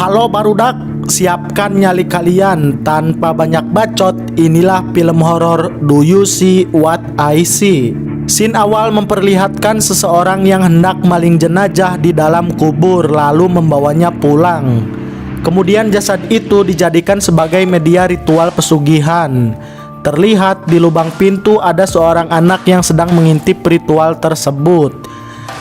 Halo barudak, siapkan nyali kalian. Tanpa banyak bacot, inilah film horor Do You See What I See. Scene awal memperlihatkan seseorang yang hendak maling jenazah di dalam kubur lalu membawanya pulang. Kemudian jasad itu dijadikan sebagai media ritual pesugihan. Terlihat di lubang pintu ada seorang anak yang sedang mengintip ritual tersebut.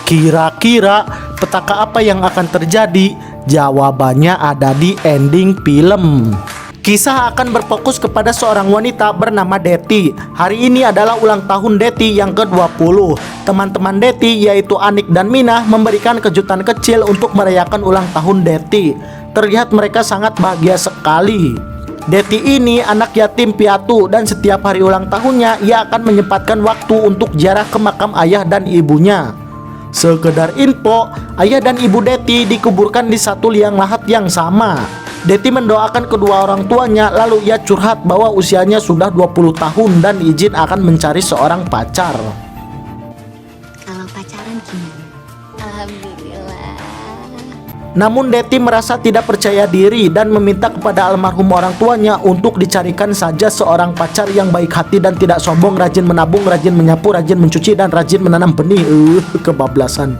Kira-kira petaka apa yang akan terjadi? Jawabannya ada di ending film. Kisah akan berfokus kepada seorang wanita bernama Deti. Hari ini adalah ulang tahun Deti yang ke-20. Teman-teman Deti yaitu Anik dan Minah memberikan kejutan kecil untuk merayakan ulang tahun Deti. Terlihat mereka sangat bahagia sekali. Deti ini anak yatim piatu dan setiap hari ulang tahunnya ia akan menyempatkan waktu untuk ziarah ke makam ayah dan ibunya. Sekedar info, ayah dan ibu Deti dikuburkan di satu liang lahat yang sama. Deti mendoakan kedua orang tuanya lalu ia curhat bahwa usianya sudah 20 tahun dan izin akan mencari seorang pacar. Kalau pacaran gimana? Alhamdulillah. Namun Deti merasa tidak percaya diri dan meminta kepada almarhum orang tuanya untuk dicarikan saja seorang pacar yang baik hati dan tidak sombong, rajin menabung, rajin menyapu, rajin mencuci, dan rajin menanam benih. Kebablasan.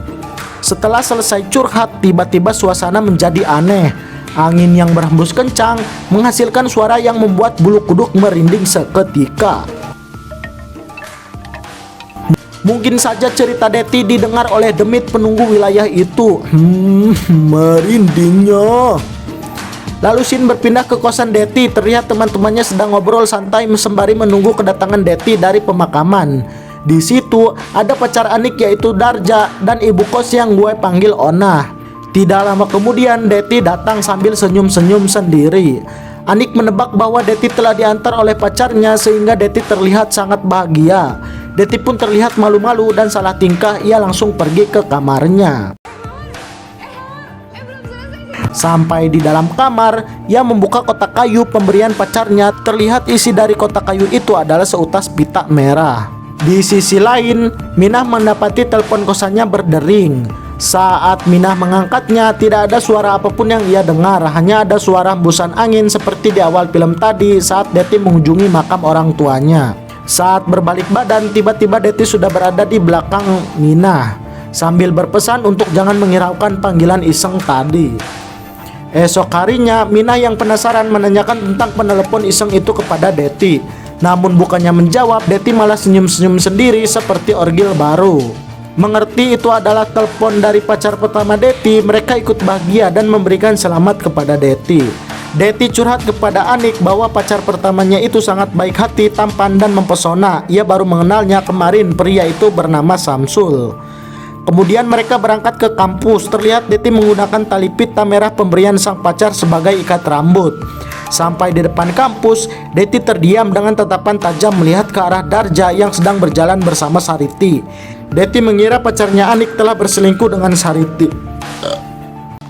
Setelah selesai curhat, tiba-tiba suasana menjadi aneh. Angin yang berhembus kencang menghasilkan suara yang membuat bulu kuduk merinding seketika. Mungkin saja cerita Deti didengar oleh demit penunggu wilayah itu. Merindingnya. Lalu scene berpindah ke kosan Deti. Terlihat teman-temannya sedang ngobrol santai sembari menunggu kedatangan Deti dari pemakaman. Di situ ada pacar Anik yaitu Darja dan ibu kos yang gue panggil Ona. Tidak lama kemudian Deti datang sambil senyum-senyum sendiri. Anik menebak bahwa Deti telah diantar oleh pacarnya sehingga Deti terlihat sangat bahagia. Deti pun terlihat malu-malu dan salah tingkah, ia langsung pergi ke kamarnya. Sampai di dalam kamar, ia membuka kotak kayu pemberian pacarnya. Terlihat isi dari kotak kayu itu adalah seutas pita merah. Di sisi lain, Minah mendapati telepon kosannya berdering. Saat Minah mengangkatnya, tidak ada suara apapun yang ia dengar. Hanya ada suara hembusan angin seperti di awal film tadi saat Deti mengunjungi makam orang tuanya. Saat berbalik badan, tiba-tiba Deti sudah berada di belakang Minah sambil berpesan untuk jangan menghiraukan panggilan iseng tadi. Esok harinya, Minah yang penasaran menanyakan tentang penelepon iseng itu kepada Deti. Namun bukannya menjawab, Deti malah senyum-senyum sendiri seperti orgil baru. Mengerti itu adalah telepon dari pacar pertama Deti, mereka ikut bahagia dan memberikan selamat kepada Deti. Deti curhat kepada Anik bahwa pacar pertamanya itu sangat baik hati, tampan, dan mempesona. Ia baru mengenalnya kemarin, pria itu bernama Samsul. Kemudian mereka berangkat ke kampus. Terlihat Deti menggunakan tali pita merah pemberian sang pacar sebagai ikat rambut. Sampai di depan kampus, Deti terdiam dengan tatapan tajam melihat ke arah Darja yang sedang berjalan bersama Sariti. Deti mengira pacarnya Anik telah berselingkuh dengan Sariti.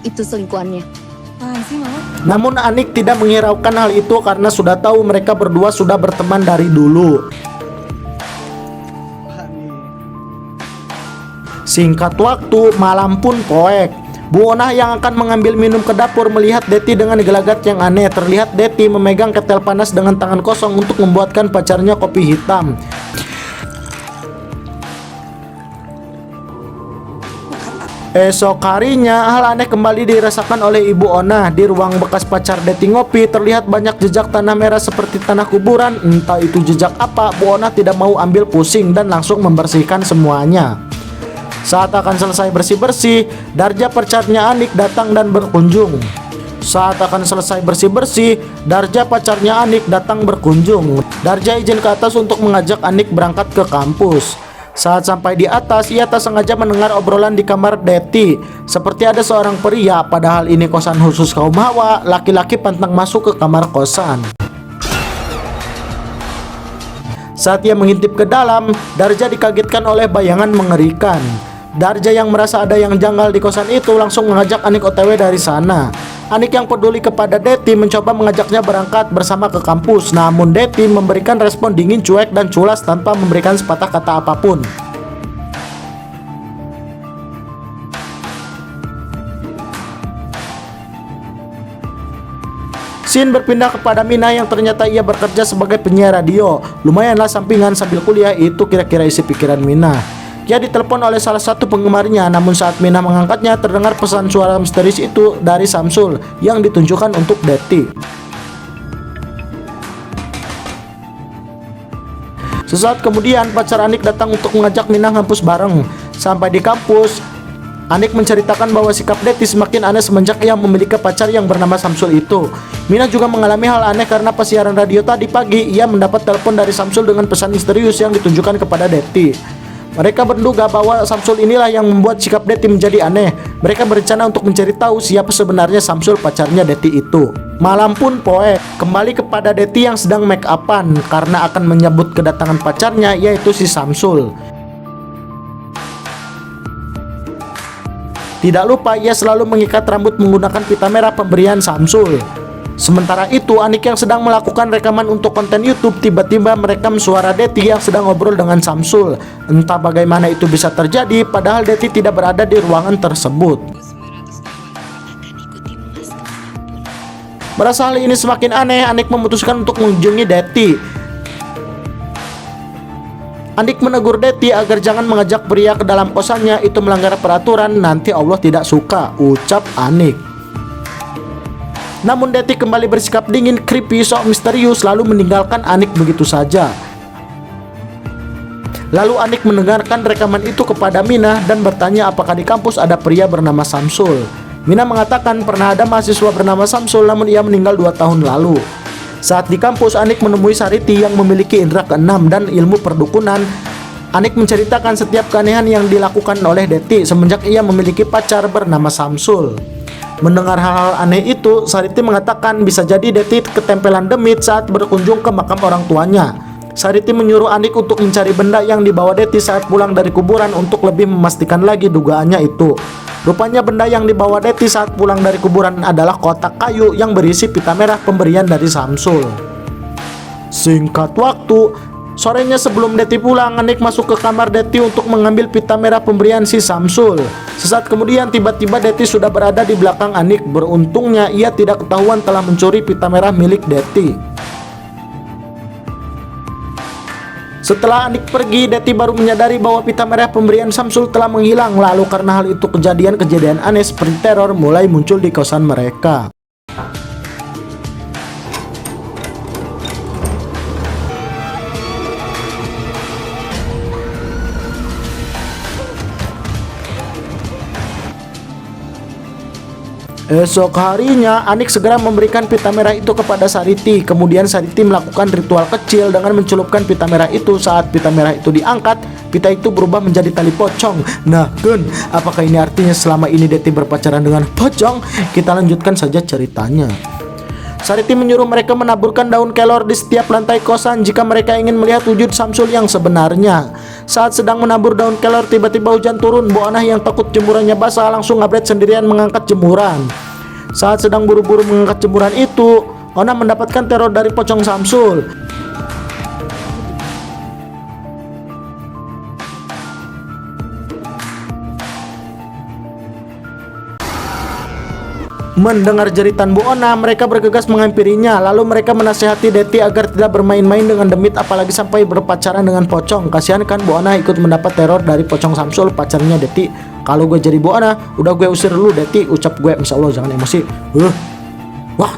Itu selingkuhannya. Namun Anik tidak menghiraukan hal itu karena sudah tahu mereka berdua sudah berteman dari dulu. Singkat waktu, malam pun poek. Bu Ona yang akan mengambil minum ke dapur melihat Deti dengan gelagat yang aneh. Terlihat Deti memegang ketel panas dengan tangan kosong untuk membuatkan pacarnya kopi hitam. Esok harinya, hal aneh kembali dirasakan oleh Ibu Ona. Di ruang bekas pacar Deti ngopi, terlihat banyak jejak tanah merah seperti tanah kuburan. Entah itu jejak apa, Bu Ona tidak mau ambil pusing dan langsung membersihkan semuanya. Saat akan selesai bersih-bersih, Darja pacarnya Anik datang dan berkunjung. Darja pacarnya Anik datang berkunjung. Darja izin ke atas untuk mengajak Anik berangkat ke kampus. Saat sampai di atas, ia tak sengaja mendengar obrolan di kamar Deti. Seperti ada seorang pria, padahal ini kosan khusus kaum hawa. Laki-laki pantang masuk ke kamar kosan. Saat ia mengintip ke dalam, Darja dikagetkan oleh bayangan mengerikan. Darja yang merasa ada yang janggal di kosan itu langsung mengajak Anik OTW dari sana. Anik yang peduli kepada Deti mencoba mengajaknya berangkat bersama ke kampus. Namun Deti memberikan respon dingin, cuek, dan culas tanpa memberikan sepatah kata apapun. Scene berpindah kepada Mina yang ternyata ia bekerja sebagai penyiar radio. Lumayanlah sampingan sambil kuliah, itu kira-kira isi pikiran Mina. Ia ditelepon oleh salah satu penggemarnya, namun saat Mina mengangkatnya terdengar pesan suara misterius itu dari Samsul yang ditunjukkan untuk Deti. Sesaat kemudian pacar Anik datang untuk mengajak Mina ngampus bareng. Sampai di kampus, Anik menceritakan bahwa sikap Deti semakin aneh semenjak ia memiliki pacar yang bernama Samsul itu. Mina juga mengalami hal aneh karena pas siaran radio tadi pagi, ia mendapat telepon dari Samsul dengan pesan misterius yang ditunjukkan kepada Deti. Mereka menduga bahwa Samsul inilah yang membuat sikap Deti menjadi aneh. Mereka berencana untuk mencari tahu siapa sebenarnya Samsul pacarnya Deti itu. Malam pun poek, kembali kepada Deti yang sedang make upan karena akan menyambut kedatangan pacarnya, yaitu si Samsul. Tidak lupa ia selalu mengikat rambut menggunakan pita merah pemberian Samsul. Sementara itu Anik yang sedang melakukan rekaman untuk konten YouTube tiba-tiba merekam suara Deti yang sedang ngobrol dengan Samsul. Entah bagaimana itu bisa terjadi padahal Deti tidak berada di ruangan tersebut. Merasa hal ini semakin aneh, Anik memutuskan untuk mengunjungi Deti. Anik menegur Deti agar jangan mengajak pria ke dalam kosannya, itu melanggar peraturan, nanti Allah tidak suka, ucap Anik. Namun Deti kembali bersikap dingin, creepy, sok misterius, lalu meninggalkan Anik begitu saja. Lalu Anik mendengarkan rekaman itu kepada Mina dan bertanya apakah di kampus ada pria bernama Samsul. Mina mengatakan pernah ada mahasiswa bernama Samsul, namun ia meninggal 2 tahun lalu. Saat di kampus, Anik menemui Sariti yang memiliki indera keenam dan ilmu perdukunan. Anik menceritakan setiap keanehan yang dilakukan oleh Deti semenjak ia memiliki pacar bernama Samsul. Mendengar hal-hal aneh itu, Sariti mengatakan bisa jadi Deti ketempelan demit saat berkunjung ke makam orang tuanya. Sariti menyuruh Anik untuk mencari benda yang dibawa Deti saat pulang dari kuburan untuk lebih memastikan lagi dugaannya itu. Rupanya benda yang dibawa Deti saat pulang dari kuburan adalah kotak kayu yang berisi pita merah pemberian dari Samsul. Singkat waktu, sorenya sebelum Deti pulang, Anik masuk ke kamar Deti untuk mengambil pita merah pemberian si Samsul. Sesaat kemudian tiba-tiba Deti sudah berada di belakang Anik. Beruntungnya ia tidak ketahuan telah mencuri pita merah milik Deti. Setelah Anik pergi, Deti baru menyadari bahwa pita merah pemberian Samsul telah menghilang. Lalu karena hal itu kejadian-kejadian aneh seperti teror mulai muncul di kosan mereka. Esok harinya, Anik segera memberikan pita merah itu kepada Sariti. Kemudian Sariti melakukan ritual kecil dengan mencelupkan pita merah itu. Saat pita merah itu diangkat, pita itu berubah menjadi tali pocong. Nah, Gun, apakah ini artinya selama ini Deti berpacaran dengan pocong? Kita lanjutkan saja ceritanya. Sariti menyuruh mereka menaburkan daun kelor di setiap lantai kosan jika mereka ingin melihat wujud Samsul yang sebenarnya. Saat sedang menabur daun kelor, tiba-tiba hujan turun. Bu Anah yang takut jemurannya basah langsung ngabret sendirian mengangkat jemuran. Saat sedang buru-buru mengangkat jemuran itu, Ona mendapatkan teror dari pocong Samsul. Mendengar jeritan Bu Ona, mereka bergegas menghampirinya. Lalu mereka menasihati Deti agar tidak bermain-main dengan demit, apalagi sampai berpacaran dengan pocong. Kasihan kan Bu Ona ikut mendapat teror dari pocong Samsul, pacarnya Deti. Kalau gue jadi Bu Ona, udah gue usir dulu Deti, ucap gue. Insya Allah jangan emosi. Wah.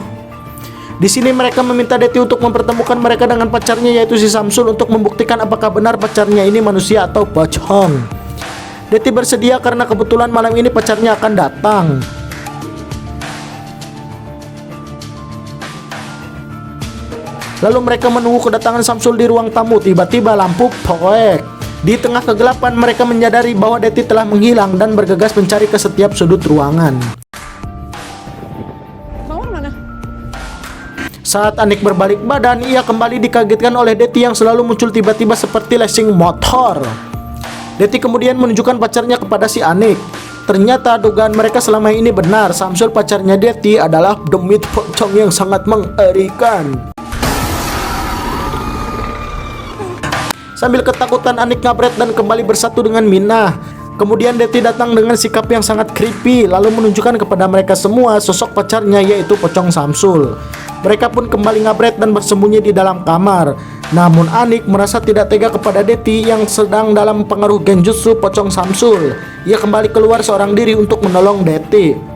Di sini mereka meminta Deti untuk mempertemukan mereka dengan pacarnya, yaitu si Samsul, untuk membuktikan apakah benar pacarnya ini manusia atau pocong. Deti bersedia karena kebetulan malam ini pacarnya akan datang. Lalu mereka menunggu kedatangan Samsul di ruang tamu. Tiba-tiba lampu poek. Di tengah kegelapan mereka menyadari bahwa Deti telah menghilang dan bergegas mencari ke setiap sudut ruangan. Saat Anik berbalik badan, ia kembali dikagetkan oleh Deti yang selalu muncul tiba-tiba seperti leasing motor. Deti kemudian menunjukkan pacarnya kepada si Anik. Ternyata dugaan mereka selama ini benar. Samsul pacarnya Deti adalah demit pocong yang sangat mengerikan. Sambil ketakutan, Anik ngabret dan kembali bersatu dengan Mina. Kemudian Deti datang dengan sikap yang sangat creepy, lalu menunjukkan kepada mereka semua sosok pacarnya, yaitu pocong Samsul. Mereka pun kembali ngabret dan bersembunyi di dalam kamar. Namun Anik merasa tidak tega kepada Deti yang sedang dalam pengaruh genjutsu pocong Samsul. Ia kembali keluar seorang diri untuk menolong Deti.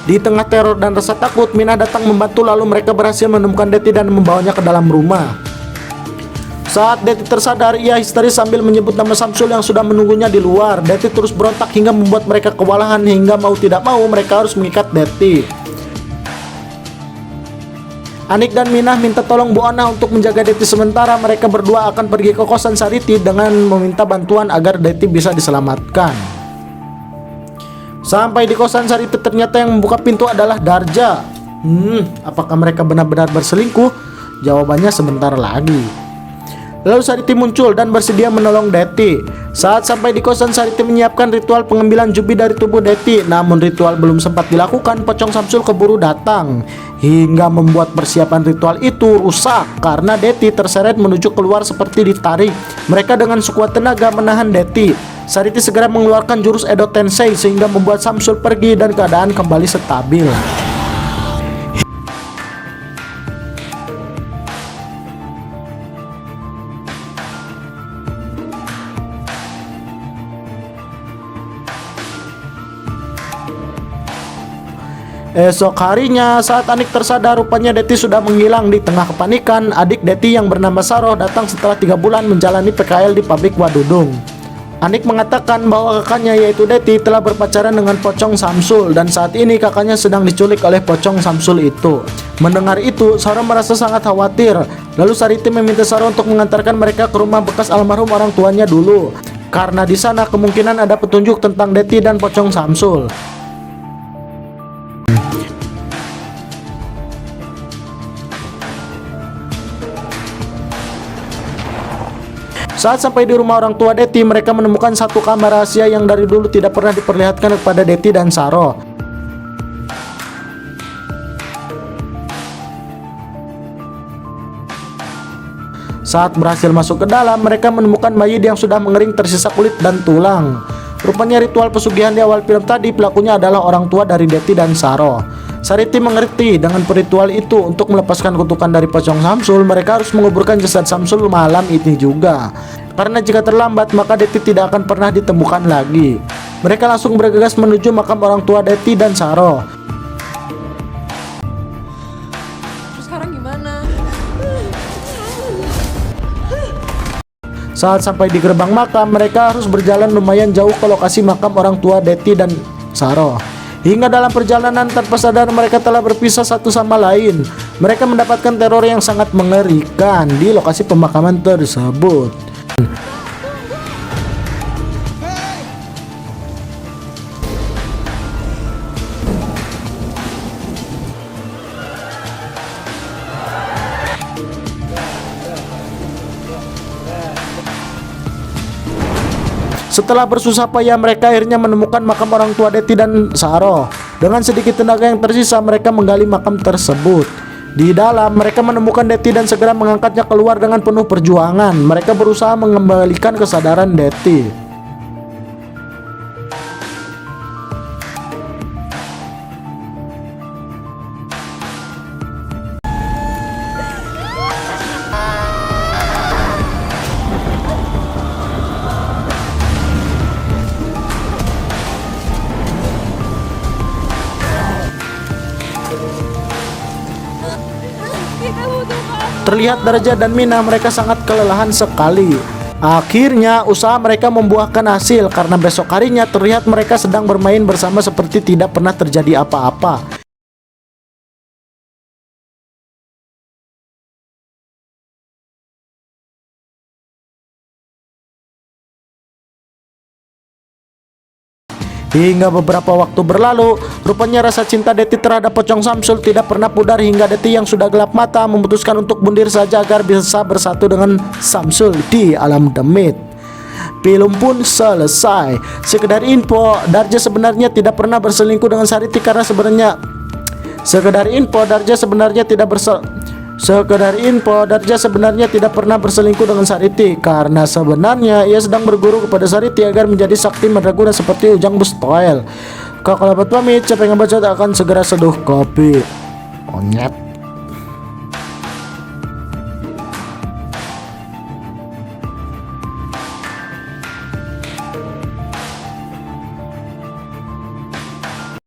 Di tengah teror dan rasa takut, Minah datang membantu, lalu mereka berhasil menemukan Deti dan membawanya ke dalam rumah. Saat Deti tersadar, ia histeris sambil menyebut nama Samsul yang sudah menunggunya di luar. Deti terus berontak hingga membuat mereka kewalahan, hingga mau tidak mau mereka harus mengikat Deti. Anik dan Minah minta tolong Bu Ana untuk menjaga Deti sementara mereka berdua akan pergi ke kosan Sariti dengan meminta bantuan agar Deti bisa diselamatkan. Sampai di kosan Sariti, ternyata yang membuka pintu adalah Darja. Apakah mereka benar-benar berselingkuh? Jawabannya sebentar lagi. Lalu Sariti muncul dan bersedia menolong Deti. Saat sampai di kosan, Sariti menyiapkan ritual pengambilan jubi dari tubuh Deti. Namun ritual belum sempat dilakukan, pocong Samsul keburu datang, hingga membuat persiapan ritual itu rusak karena Deti terseret menuju keluar seperti ditarik. Mereka dengan sekuat tenaga menahan Deti. Sariti segera mengeluarkan jurus Edo Tensei sehingga membuat Samsul pergi dan keadaan kembali stabil. Esok harinya, saat Anik tersadar, rupanya Deti sudah menghilang. Di tengah kepanikan, adik Deti yang bernama Saroh datang setelah 3 bulan menjalani PKL di pabrik Wadudung. Anik mengatakan bahwa kakaknya yaitu Deti telah berpacaran dengan pocong Samsul dan saat ini kakaknya sedang diculik oleh pocong Samsul itu. Mendengar itu, Saroh merasa sangat khawatir. Lalu Sariti meminta Saroh untuk mengantarkan mereka ke rumah bekas almarhum orang tuanya dulu, karena di sana kemungkinan ada petunjuk tentang Deti dan pocong Samsul. Saat sampai di rumah orang tua Deti, mereka menemukan satu kamar rahasia yang dari dulu tidak pernah diperlihatkan kepada Deti dan Saroh. Saat berhasil masuk ke dalam, mereka menemukan mayit yang sudah mengering tersisa kulit dan tulang. Rupanya ritual pesugihan di awal film tadi pelakunya adalah orang tua dari Deti dan Saroh. Sariti mengerti dengan ritual itu untuk melepaskan kutukan dari pocong Samsul, mereka harus menguburkan jasad Samsul malam ini juga. Karena jika terlambat, maka Deti tidak akan pernah ditemukan lagi. Mereka langsung bergegas menuju makam orang tua Deti dan Saroh. Terus sekarang gimana? Saat sampai di gerbang makam, mereka harus berjalan lumayan jauh ke lokasi makam orang tua Deti dan Saroh. Hingga dalam perjalanan tanpa sadar mereka telah berpisah satu sama lain. Mereka mendapatkan teror yang sangat mengerikan di lokasi pemakaman tersebut. Setelah bersusah payah, mereka akhirnya menemukan makam orang tua Deti dan Saroh. Dengan sedikit tenaga yang tersisa, mereka menggali makam tersebut. Di dalam, mereka menemukan Deti dan segera mengangkatnya keluar dengan penuh perjuangan. Mereka berusaha mengembalikan kesadaran Deti. Terlihat Darja dan Minah mereka sangat kelelahan sekali. Akhirnya usaha mereka membuahkan hasil karena besok harinya terlihat mereka sedang bermain bersama seperti tidak pernah terjadi apa-apa. Hingga beberapa waktu berlalu, rupanya rasa cinta Deti terhadap pocong Samsul tidak pernah pudar hingga Deti yang sudah gelap mata memutuskan untuk bundir saja agar bisa bersatu dengan Samsul di alam demit. Film pun selesai. Sekedar info, Darja sebenarnya tidak pernah berselingkuh dengan Sariti karena sebenarnya Sekedar info, Darja sebenarnya tidak pernah berselingkuh dengan Sariti karena sebenarnya ia sedang berguru kepada Sariti agar menjadi sakti mandraguna seperti Ujang Bustoil. Kalau pamit, siapa yang baca akan segera seduh kopi. Onyet.